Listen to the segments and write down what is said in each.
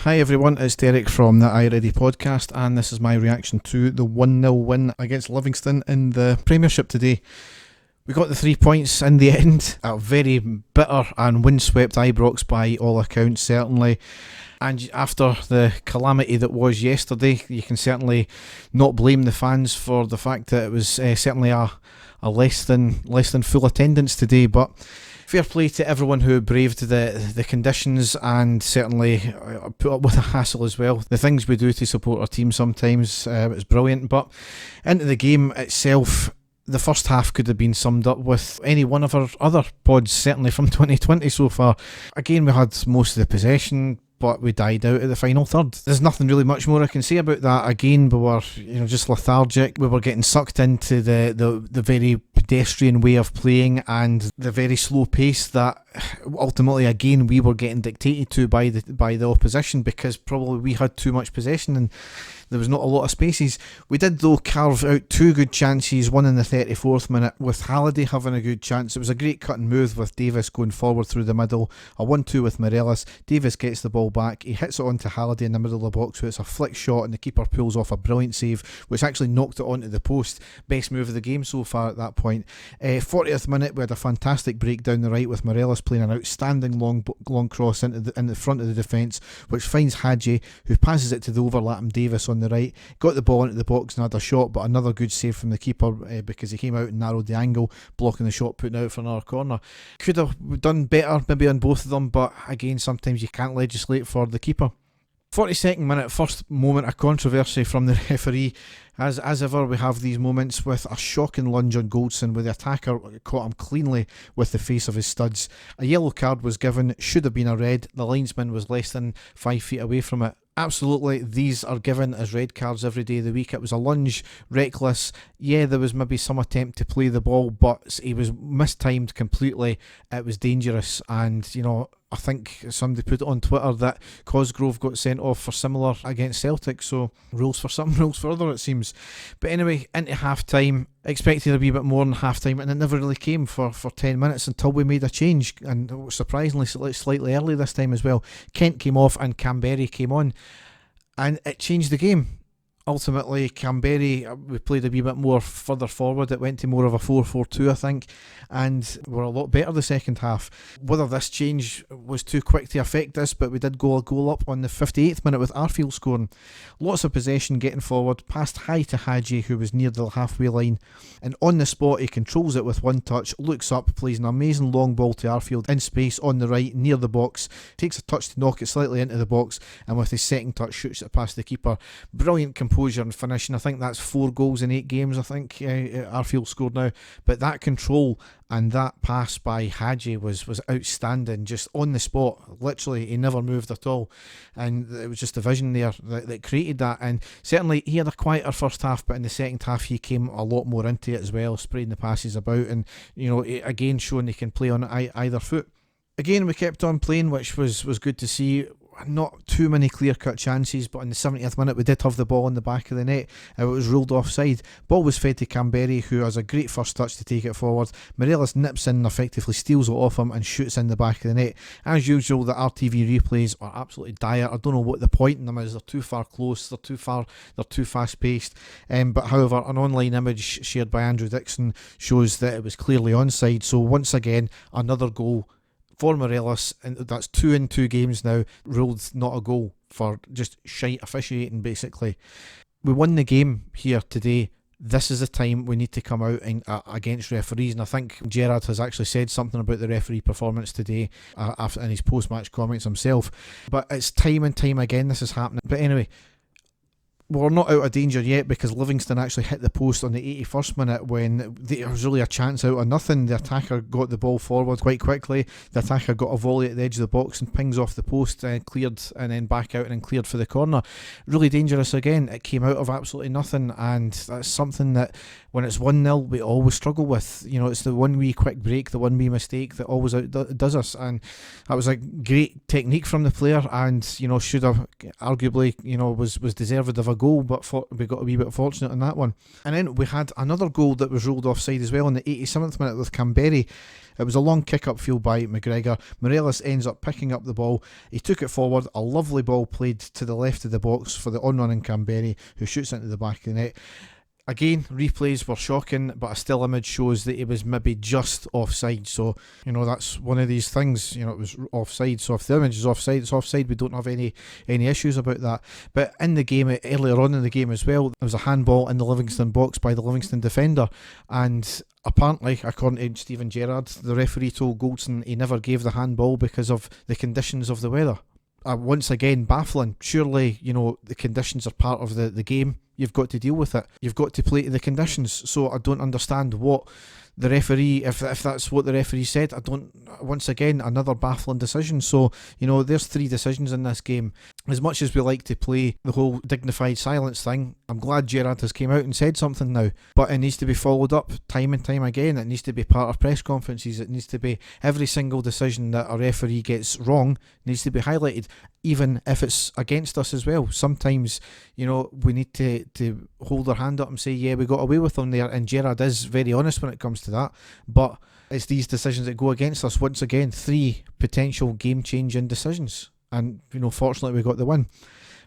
Hi everyone, it's Derek from the iReady podcast, and this is my reaction to the 1-0 win against Livingston in the Premiership today. We got the 3 points in the end, a very bitter and windswept Ibrox by all accounts, certainly. And after the calamity that was yesterday, you can certainly not blame the fans for the fact that it was certainly a less than full attendance today. But fair play to everyone who braved the conditions and certainly put up with the hassle as well. The things we do to support our team sometimes is brilliant. But into the game itself, the first half could have been summed up with any one of our other pods, certainly from 2020 so far. Again, we had most of the possession, but we died out at the final third. There's nothing really much more I can say about that. Again, we were just lethargic. We were getting sucked into the very pedestrian way of playing and the very slow pace that ultimately, again, we were getting dictated to by the opposition, because probably we had too much possession and there was not a lot of spaces. We did though carve out two good chances, one in the 34th minute with Halliday having a good chance. It was a great cut and move with Davis going forward through the middle, a 1-2 with Morelos. Davis gets the ball back, he hits it onto Halliday in the middle of the box, so it's a flick shot and the keeper pulls off a brilliant save which actually knocked it onto the post. Best move of the game so far at that point. 40th minute, we had a fantastic break down the right with Morelos playing an outstanding long cross into the front of the defence, which finds Hadji, who passes it to the overlapping Davis on the right. Got the ball into the box and had a shot, but another good save from the keeper because he came out and narrowed the angle, blocking the shot, putting it out for another corner. Could have done better maybe on both of them, but again, sometimes you can't legislate for the keeper. 42nd minute, first moment of controversy from the referee. As ever, we have these moments with a shocking lunge on Goldson where the attacker caught him cleanly with the face of his studs. A yellow card was given, should have been a red. The linesman was less than 5 feet away from it. Absolutely, these are given as red cards every day of the week. It was a lunge, reckless. Yeah, there was maybe some attempt to play the ball, but he was mistimed completely. It was dangerous, and I think somebody put it on Twitter that Cosgrove got sent off for similar against Celtic, so rules for some, rules for other, it seems. But anyway, into half-time, expected a wee bit more than half-time, and it never really came for 10 minutes until we made a change, and surprisingly slightly early this time as well. Kent came off and Canberry came on, and it changed the game. Ultimately, Canberry, we played a wee bit more further forward. It went to more of a 4-4-2, I think, and we were a lot better the second half. Whether this change was too quick to affect us, but we did go a goal up on the 58th minute with Arfield scoring. Lots of possession getting forward, passed high to Hadji, who was near the halfway line, and on the spot he controls it with one touch, looks up, plays an amazing long ball to Arfield in space on the right near the box, takes a touch to knock it slightly into the box, and with his second touch shoots it past the keeper. Brilliant composure and finishing. I think that's 4 goals in 8 games, I think Arfield scored now, but that control and that pass by Hadji was outstanding, just on the spot. Literally, he never moved at all, and it was just the vision there that created that. And certainly he had a quieter first half, but in the second half he came a lot more into it as well, spreading the passes about, and again showing he can play on either foot. Again, we kept on playing, which was good to see. Not too many clear-cut chances, but in the 70th minute we did have the ball in the back of the net. It was ruled offside. Ball was fed to Canberry, who has a great first touch to take it forward. Morelos nips in and effectively steals it off him and shoots in the back of the net. As usual, the RTV replays are absolutely dire. I don't know what the point in them is. They're too far close, they're too fast-paced. But however, an online image shared by Andrew Dixon shows that it was clearly onside. So once again, another goal for Morelos, and that's 2 in 2 games now, ruled not a goal for just shite officiating, basically. We won the game here today. This is the time we need to come out against referees, and I think Gerrard has actually said something about the referee performance today in his post-match comments himself. But it's time and time again this is happening. But anyway, we're not out of danger yet, because Livingston actually hit the post on the 81st minute when there was really a chance out of nothing. The attacker got the ball forward quite quickly. The attacker got a volley at the edge of the box and pings off the post and cleared, and then back out and then cleared for the corner. Really dangerous again. It came out of absolutely nothing, and that's something that when it's 1-0 we always struggle with. It's the one wee quick break, the one wee mistake that always does us, and that was a great technique from the player, and should have arguably was deserved of a a goal, but we got a wee bit fortunate on that one. And then we had another goal that was ruled offside as well in the 87th minute with Canberry. It was a long kick upfield by McGregor. Morelos ends up picking up the ball. He took it forward. A lovely ball played to the left of the box for the on-running Canberry, who shoots into the back of the net. Again, replays were shocking, but a still image shows that he was maybe just offside. So, that's one of these things. It was offside. So if the image is offside, it's offside. We don't have any issues about that. But in the game, earlier on in the game as well, there was a handball in the Livingston box by the Livingston defender. And apparently, according to Stephen Gerrard, the referee told Goldson he never gave the handball because of the conditions of the weather. Once again, baffling. Surely, the conditions are part of the game. You've got to deal with it. You've got to play to the conditions. So I don't understand what the referee, if that's what the referee said, once again, another baffling decision. So, there's 3 decisions in this game. As much as we like to play the whole dignified silence thing, I'm glad Gerrard has came out and said something now. But it needs to be followed up time and time again. It needs to be part of press conferences. It needs to be every single decision that a referee gets wrong needs to be highlighted, even if it's against us as well. Sometimes, we need to hold our hand up and say, yeah, we got away with them there. And Gerrard is very honest when it comes to that. But it's these decisions that go against us. Once again, 3 potential game-changing decisions. And, fortunately we got the win.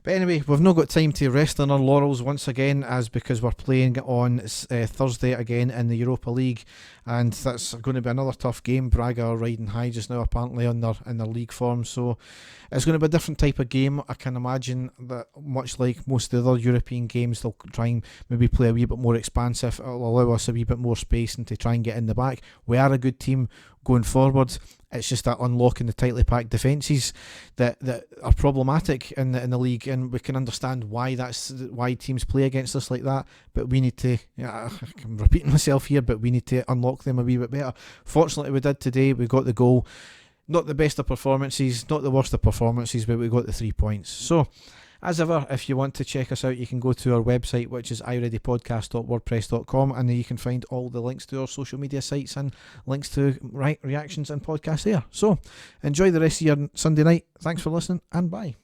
But anyway, we've not got time to rest on our laurels once again, as because we're playing on Thursday again in the Europa League, and that's going to be another tough game. Braga are riding high just now, apparently, in their league form, so it's going to be a different type of game. I can imagine that, much like most of the other European games, they'll try and maybe play a wee bit more expansive. It'll allow us a wee bit more space and to try and get in the back. We are a good team going forward. It's just that unlocking the tightly packed defences that are problematic in the league, and we can understand why teams play against us like that. But we need to, I'm repeating myself here, but we need to unlock them a wee bit better. Fortunately, we did today. We got the goal. Not the best of performances, not the worst of performances, but we got the 3 points. So, as ever, if you want to check us out, you can go to our website, which is ireadypodcast.wordpress.com, and there you can find all the links to our social media sites and links to reactions and podcasts there. So, enjoy the rest of your Sunday night. Thanks for listening, and bye.